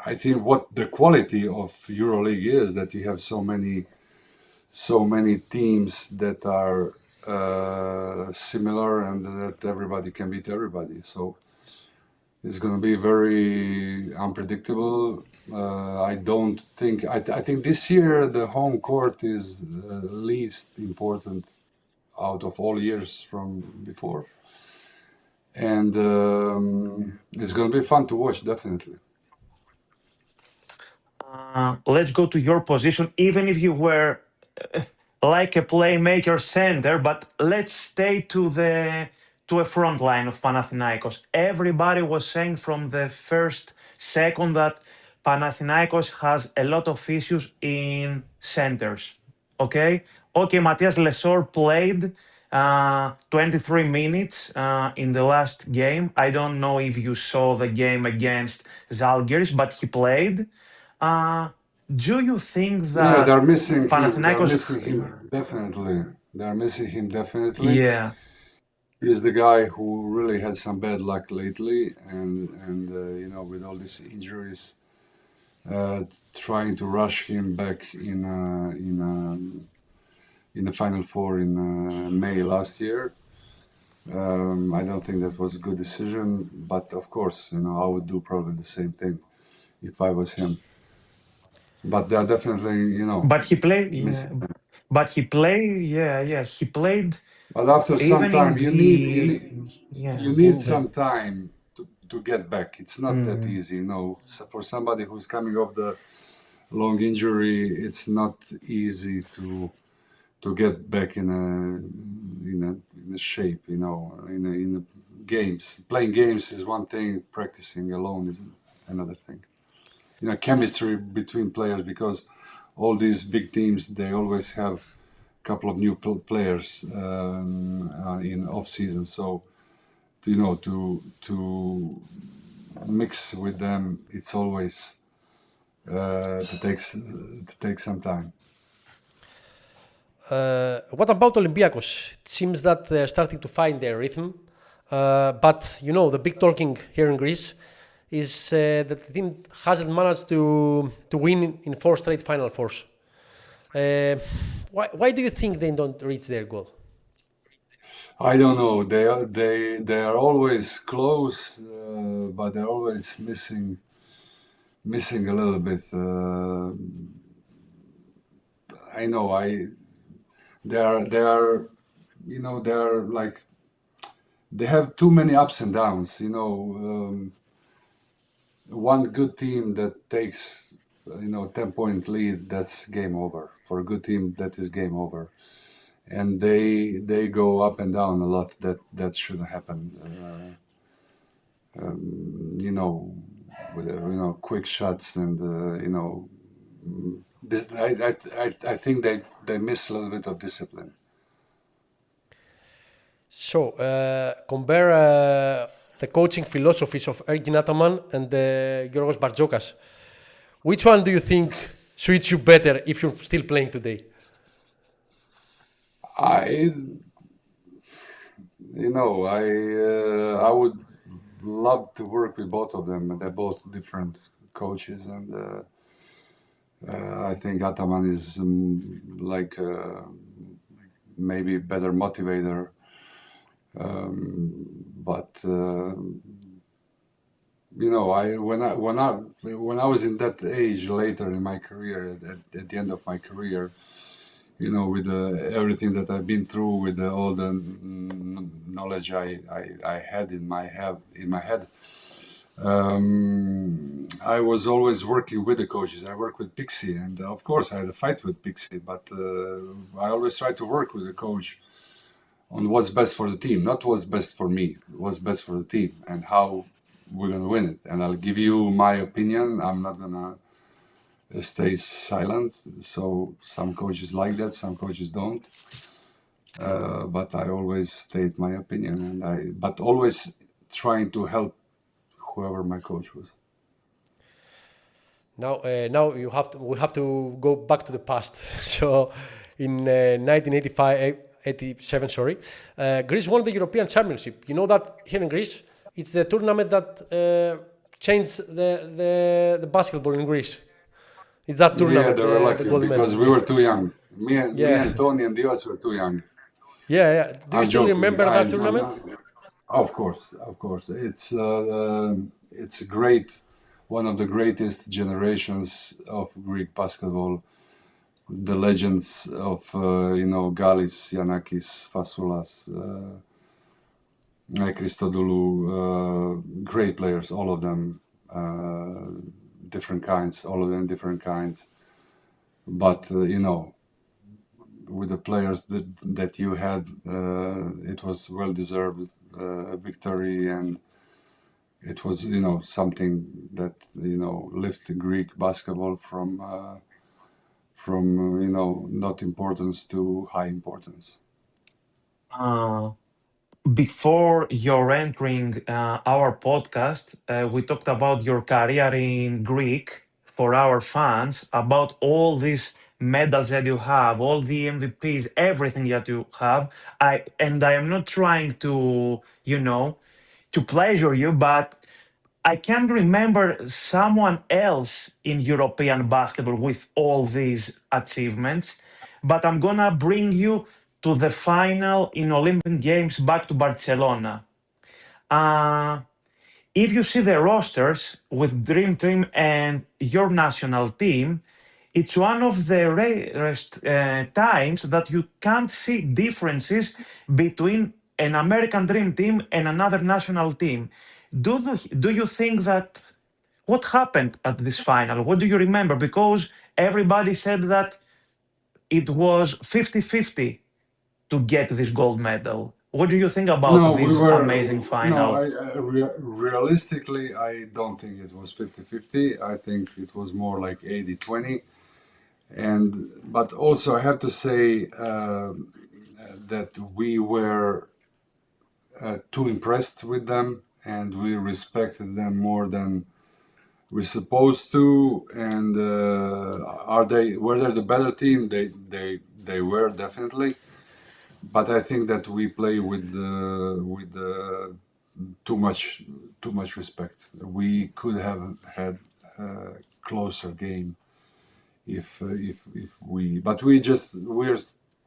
I think what the quality of EuroLeague is that you have so many teams that are similar and that everybody can beat everybody. So it's going to be very unpredictable. I don't think. I think this year the home court is least important out of all years from before, and it's going to be fun to watch, definitely. Let's go to your position, even if you were like a playmaker center, but let's stay to a front line of Panathinaikos. Everybody was saying from the first second that Panathinaikos has a lot of issues in centers. Okay, Matthias Lesor played 23 minutes in the last game. I don't know if you saw the game against Žalgiris, but he played. Do you think that they're missing Panathinaikos? him definitely. They're missing him definitely. Yeah. He's the guy who really had some bad luck lately, and with all these injuries, trying to rush him back in the Final Four in May last year. I don't think that was a good decision, but of course, I would do probably the same thing if I was him. But they are definitely, But he played. missing. Yeah. But he played. Yeah. He played. But after some Even time, in you need some time to get back. It's not that easy, So for somebody who's coming off the long injury, it's not easy to get back in a shape, in the games. Playing games is one thing, practicing alone is another thing. Chemistry between players, because all these big teams, they always have a couple of new players in off season. So, to mix with them, it's always to take some time. What about Olympiacos? It seems that they're starting to find their rhythm, but the big talking here in Greece is that the team hasn't managed to win in 4 straight Final Fours. Why do you think they don't reach their goal? I don't know. They are always close, but they're always missing a little bit. I know. They are like, they have too many ups and downs. One good team that takes 10-point lead, that's game over. For a good team, that is game over. And they go up and down a lot. That shouldn't happen. quick shots, and this, I think they miss a little bit of discipline. So, compare the coaching philosophies of Ergin Ataman and Γιώργος Μπαρτζώκας. Which one do you think suits you better if you're still playing today? I would love to work with both of them. They're both different coaches, and I think Ataman is maybe better motivator. But when I was in that age later in my career, at the end of my career, with everything that I've been through, with all the knowledge I had in my head, I was always working with the coaches. I worked with Pixie, and of course I had a fight with Pixie, but I always tried to work with the coach on what's best for the team, not what's best for me, what's best for the team and how we're going to win it. And I'll give you my opinion. I'm not going to stay silent. So some coaches like that, some coaches don't. But I always state my opinion, but always trying to help whoever my coach was. Now we have to go back to the past. So in 1987, Greece won the European Championship. You know that here in Greece, it's the tournament that changed the basketball in Greece. It's that tournament. Yeah, they were lucky because we were too young. Me and Tony and Dios were too young. Yeah. Do you still remember that tournament? Of course. It's great. One of the greatest generations of Greek basketball. The legends of Galis, Yanakis, Fasoulas, Christodoulou, great players, all of them, different kinds, But with the players that you had, it was well deserved victory, and it was something that lifted Greek basketball from not importance to high importance. Before you're entering our podcast, we talked about your career in Greek for our fans, about all these medals that you have, all the MVPs, everything that you have. I am not trying to, to pleasure you, but I can't remember someone else in European basketball with all these achievements, but I'm gonna bring you to the final in Olympic Games back to Barcelona. If you see the rosters with Dream Team and your national team, it's one of the rarest times that you can't see differences between an American Dream Team and another national team. Do you think that what happened at this final? What do you remember? Because everybody said that it was 50-50 to get this gold medal. What do you think about this amazing final? Realistically, I don't think it was 50-50. I think it was more like 80-20. But also I have to say that we were too impressed with them, and we respected them more than we're supposed to. And were they the better team? They were definitely. But I think that we play with too much respect. We could have had a closer game if we. But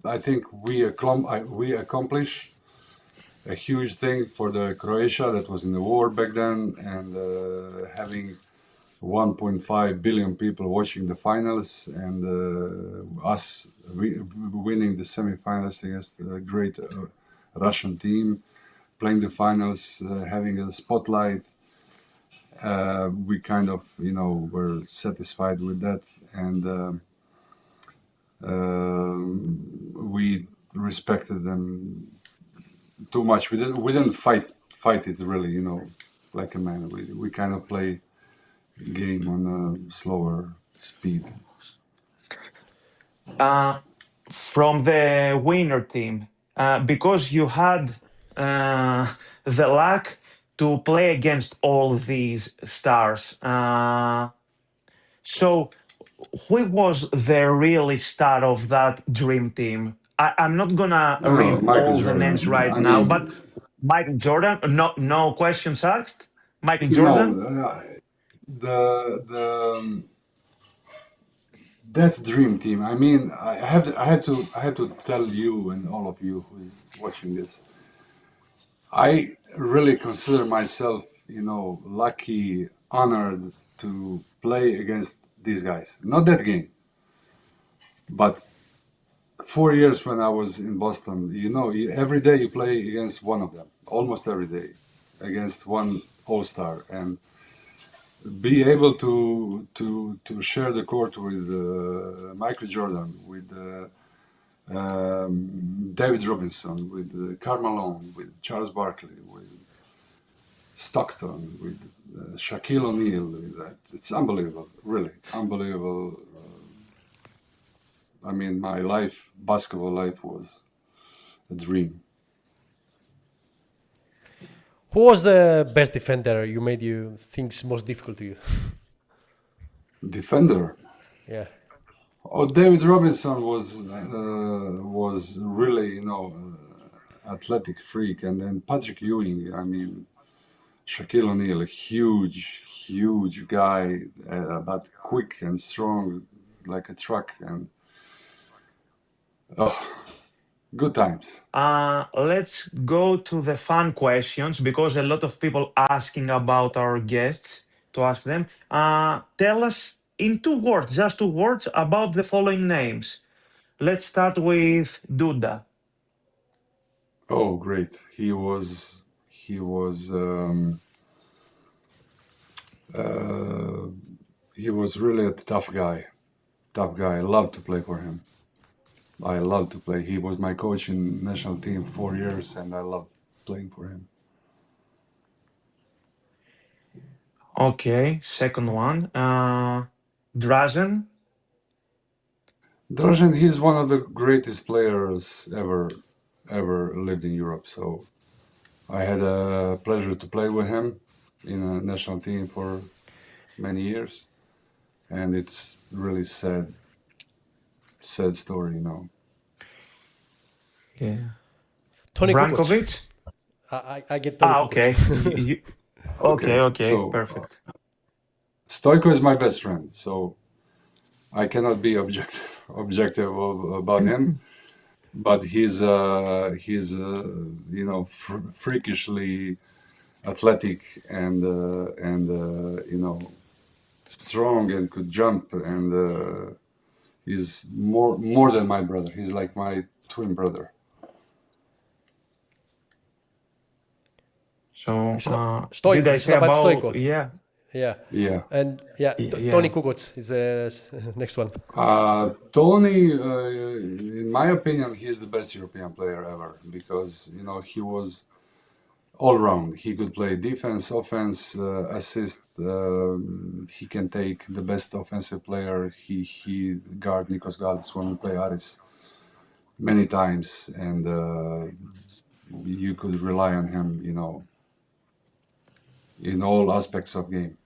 I think we accomplished a huge thing for the Croatia that was in the war back then, and having 1.5 billion people watching the finals, and us winning the semi-finals against a great Russian team, playing the finals, having a spotlight. We kind of, were satisfied with that, and we respected them too much. We didn't fight it really, like a man. We kind of play game on a slower speed. From the winner team, because you had the luck to play against all these stars. So, who was the really star of that dream team? I'm not gonna read all the names right now, but Michael Jordan. No questions asked. Michael Jordan. That dream team. I mean, I have to tell you and all of you who's watching this. I really consider myself, lucky, honored to play against these guys. Not that game, but 4 years when I was in Boston. Every day you play against one of them, almost every day, against one all-star, and be able to share the court with Michael Jordan, with David Robinson, with Karl Malone, with Charles Barkley, with Stockton, with Shaquille O'Neal. It's unbelievable, really unbelievable. I mean, my basketball life was a dream. Who was the best defender you made you think's most difficult to you? Defender? Yeah. Oh, David Robinson was really, athletic freak, and then Patrick Ewing. I mean, Shaquille O'Neal, a huge guy, but quick and strong, like a truck, and good times. Let's go to the fun questions, because a lot of people asking about our guests, to ask them. Tell us in 2 words, just 2 words, about the following names. Let's start with Duda. Oh, great! He was really a tough guy. I loved to play for him. I love to play. He was my coach in national team 4 years, and I loved playing for him. Okay, second one. Drazen. Drazen, he's one of the greatest players ever lived in Europe. So I had a pleasure to play with him in a national team for many years, and it's really sad story, Yeah. Tony Brankovic. I get Tony Kukoc. Okay. Okay, so, perfect. Stoico is my best friend, so I cannot be objective about him, but he's freakishly athletic and strong and could jump, and he's more than my brother. He's like my twin brother. So, Stoico, did I say about Stoico? Yeah. And Tony Kukoc is the next one. Tony, in my opinion, he is the best European player ever, because he was all round. He could play defense, offense, assist. He can take the best offensive player. He guard Nikos Galis when we play Aris many times, and you could rely on him, in all aspects of game.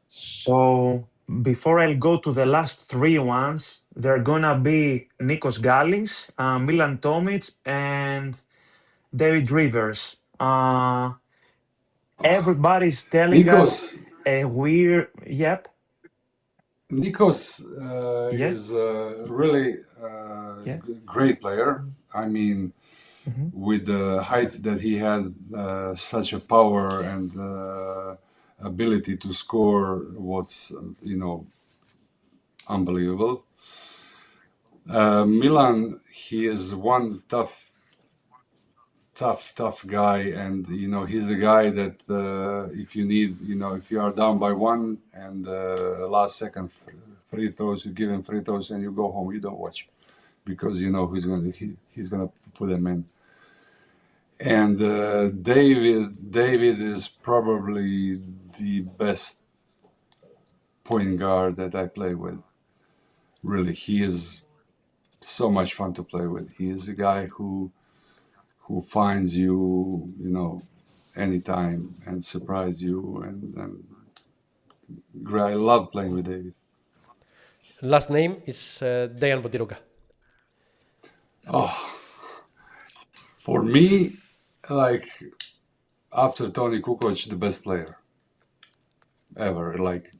So, before I'll go to the last 3 ones, they're gonna be Nikos Galis, Milan Tomic, and David Rivers. Everybody's telling us a weird... Yep. Nikos is a really great player. I mean, with the height that he had, such a power and ability to score what's, unbelievable. Milan, he is one tough guy, and he's the guy that if you need, if you are down by 1 and last second free throws, you give him free throws and you go home, you don't watch, because he's gonna put them in. And David is probably the best point guard that I play with. Really, he is so much fun to play with. He is a guy who finds you, anytime and surprise you. And I love playing with David. Last name is Dejan Bodiroga. Oh, for me, like after Tony Kukoc, the best player ever. Like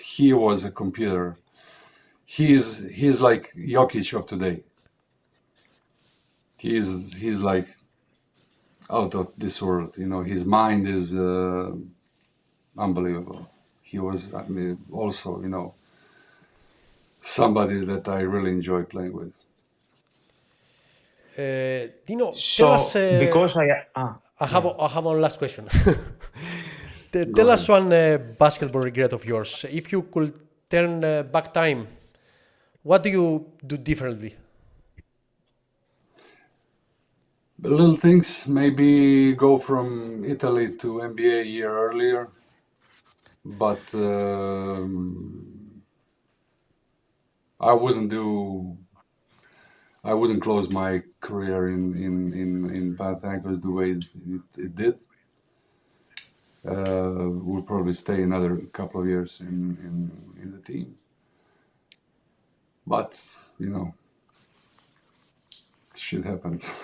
he was a computer. He's like Jokic of today. He's like out of this world. His mind is unbelievable. He was also somebody that I really enjoy playing with. Dino, So, tell us. because I have one last question. Tell us one basketball regret of yours. If you could turn back time, what do you do differently? Little things, maybe go from Italy to NBA a year earlier, but I wouldn't close my career in Panathenαϊκός the way it did. We'll probably stay another couple of years in the team. But, shit happens.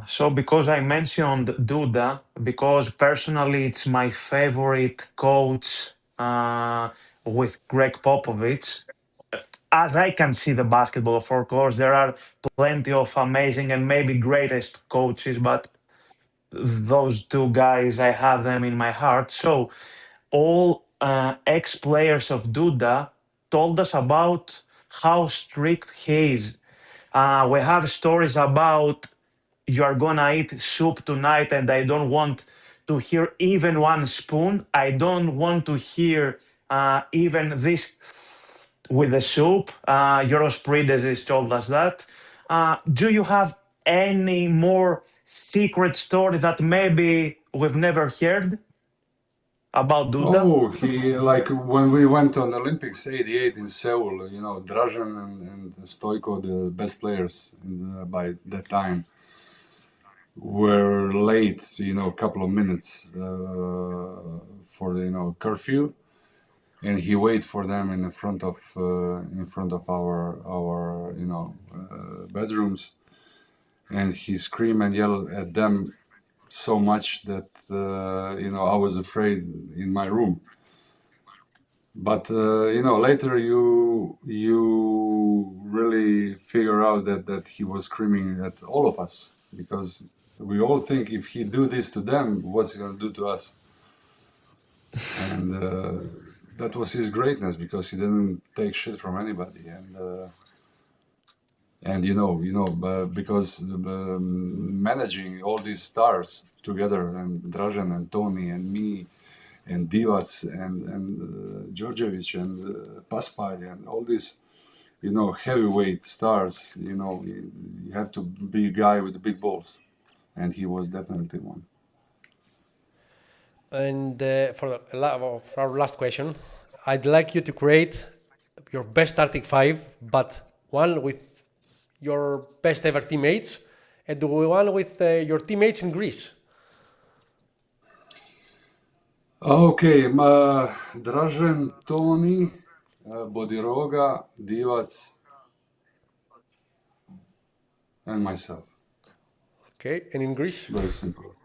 So because I mentioned Duda, because personally it's my favorite coach with Greg Popovich. As I can see the basketball, of course, there are plenty of amazing and maybe greatest coaches, but those two guys, I have them in my heart. So all ex-players of Duda told us about how strict he is. We have stories about you are gonna eat soup tonight and I don't want to hear even one spoon. I don't want to hear even this with the soup. Euros Prides told us that. Do you have any more secret story that maybe we've never heard about Duda? Oh, he, like when we went on Olympics '88 in Seoul, Dražan and Stojko, the best players by that time, were late, a couple of minutes for the curfew, and he waited for them in front of our bedrooms, and he screamed and yelled at them so much that I was afraid in my room. But later you really figure out that he was screaming at all of us, because we all think if he do this to them, what's he gonna do to us? And that was his greatness, because he didn't take shit from anybody, and because managing all these stars together, and Dražan and Tony and me and Divac and Djordjevic and Paspai and all these heavyweight stars, you have to be a guy with the big balls, and he was definitely one. And for our last question, I'd like you to create your best starting five, but one with your best ever teammates and one with your teammates in Greece. Okay, Dražan, Toni, Bodiroga, Divac, and myself. Okay, and in Greece? Very simple.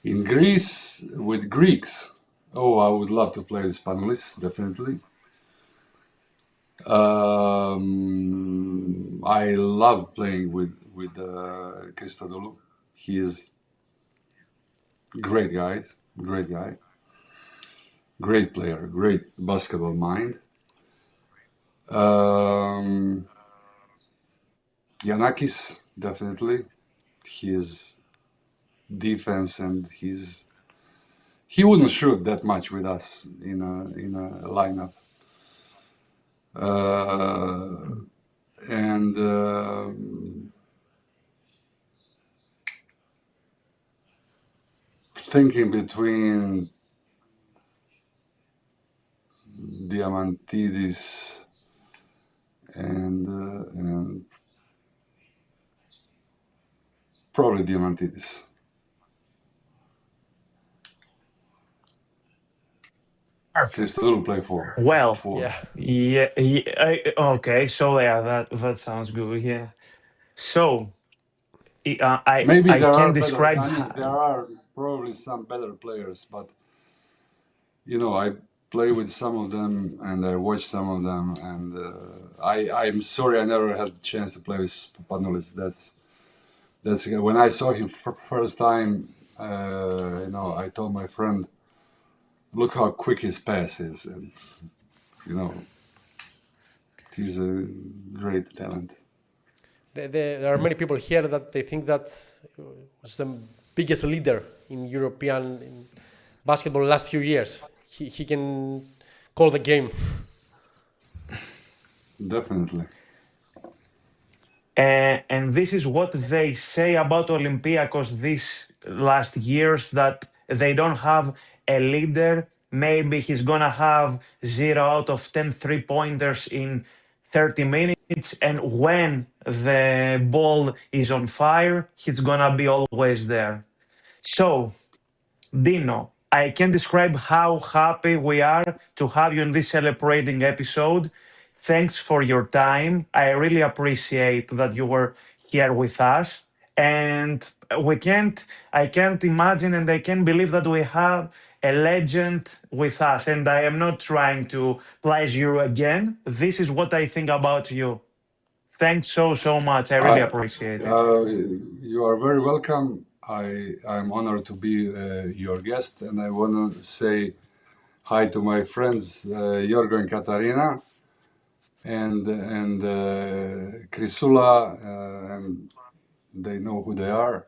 In Greece, with Greeks, I would love to play with Spanoulis, definitely. I love playing with Christodoulou. He is great guy, great player, great basketball mind. Yanakis, definitely. His defense and he wouldn't shoot that much with us in a lineup. and thinking between Diamantidis and probably Diamantidis. He's still play for. Well, Yeah. Okay, so yeah, that sounds good. Yeah. So, Maybe I there can are describe. there are probably some better players, but I play with some of them and I watch some of them, and I'm sorry I never had a chance to play with Panolis. That's when I saw him first time. I told my friend, "Look how quick his pass is," and he's a great talent. There are many people here that they think that was the biggest leader in European basketball last few years. He can call the game. Definitely. And this is what they say about Olympiacos these last years, that they don't have a leader. Maybe he's gonna have 0 out of 10 3-pointers in 30 minutes, and when the ball is on fire, he's gonna be always there. So, Dino, I can describe how happy we are to have you in this celebrating episode. Thanks for your time. I really appreciate that you were here with us. And I can't imagine and I can't believe that we have a legend with us. And I am not trying to please you again. This is what I think about you. Thanks so much. I really appreciate it. You are very welcome. I'm honored to be your guest, and I want to say hi to my friends Giorgio and Katarina, and Chrysula, and they know who they are,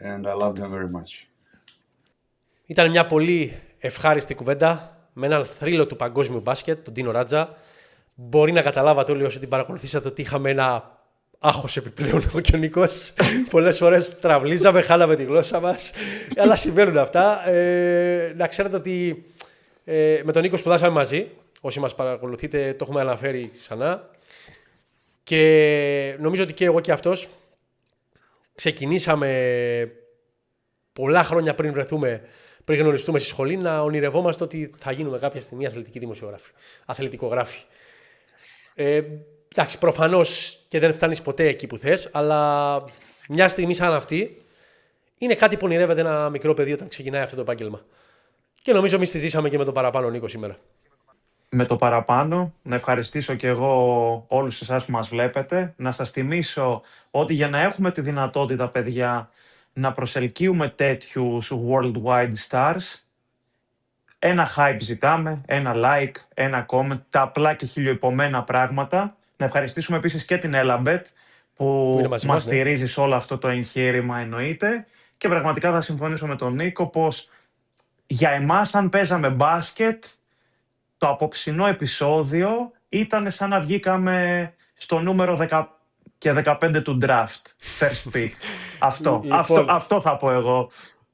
and I love them very much. Ήταν μια πολύ ευχάριστη κουβέντα με έναν θρύλο του παγκόσμιου μπάσκετ, τον Dino Radza. Μπορεί να καταλάβατε όλοι όσοι την παρακολουθήσατε ότι είχαμε ένα άγχος επιπλέον εγώ και ο Νίκος. Πολλές φορές τραυλίζαμε, χάλαμε τη γλώσσα μας, αλλά συμβαίνουν αυτά. Να ξέρετε ότι με τον Νίκο σπουδάσαμε μαζί. Όσοι μας παρακολουθείτε το έχουμε αναφέρει ξανά. Και νομίζω ότι και εγώ και αυτός ξεκινήσαμε πολλά χρόνια πριν γνωριστούμε στη σχολή, να ονειρευόμαστε ότι θα γίνουμε κάποια στιγμή αθλητικογράφοι. Εντάξει, προφανώς και δεν φτάνεις ποτέ εκεί που θες, αλλά μια στιγμή σαν αυτή είναι κάτι που ονειρεύεται ένα μικρό παιδί όταν ξεκινάει αυτό το επάγγελμα. Και νομίζω εμείς τη ζήσαμε και με το παραπάνω, Νίκο, σήμερα. Με το παραπάνω, να ευχαριστήσω και εγώ όλους εσάς που μας βλέπετε. Να σας θυμίσω ότι για να έχουμε τη δυνατότητα, παιδιά, να προσελκύουμε τέτοιους worldwide stars, ένα hype ζητάμε, ένα like, ένα comment, τα απλά και χιλιοϊπωμένα πράγματα. Να ευχαριστήσουμε επίσης και την Elabet που μας στηρίζει σε όλο αυτό το εγχείρημα, εννοείται. Και πραγματικά θα συμφωνήσω με τον Νίκο πως για εμάς, αν παίζαμε μπάσκετ, το απόψινό επεισόδιο ήταν σαν να βγήκαμε στο νούμερο 10 και 15 του draft, first pick. Αυτό θα πω εγώ.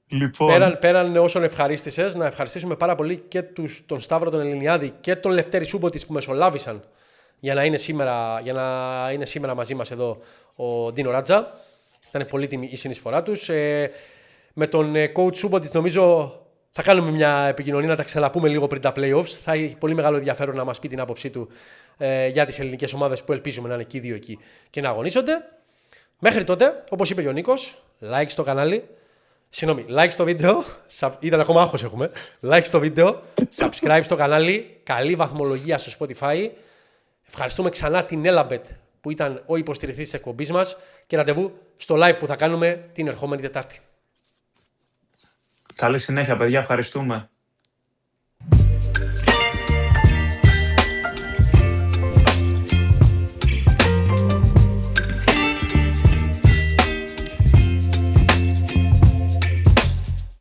Λοιπόν. Πέραν όσων ευχαρίστησες, να ευχαριστήσουμε πάρα πολύ και τον Σταύρο τον Ελληνιάδη και τον Λευτέρη Σούμποτης που μεσολάβησαν για να είναι σήμερα μαζί μας εδώ ο Dino Radza. Ήταν πολύτιμη η συνεισφορά τους. Με τον coach Σούμποτης νομίζω θα κάνουμε μια επικοινωνία, να τα ξαναπούμε λίγο πριν τα playoffs. Θα έχει πολύ μεγάλο ενδιαφέρον να μας πει την άποψή του για τις ελληνικές ομάδες που ελπίζουμε να είναι και οι δύο εκεί και να αγωνίζονται. Μέχρι τότε, όπως είπε και ο Νίκος, like στο κανάλι. Like στο βίντεο. Ήταν ακόμα άγχος έχουμε. Like στο βίντεο. Subscribe στο κανάλι. Καλή βαθμολογία στο Spotify. Ευχαριστούμε ξανά την Elabet που ήταν ο υποστηρικτής της εκπομπής μας και ραντεβού στο live που θα κάνουμε την ερχόμενη Τετάρτη. Καλή συνέχεια, παιδιά. Ευχαριστούμε.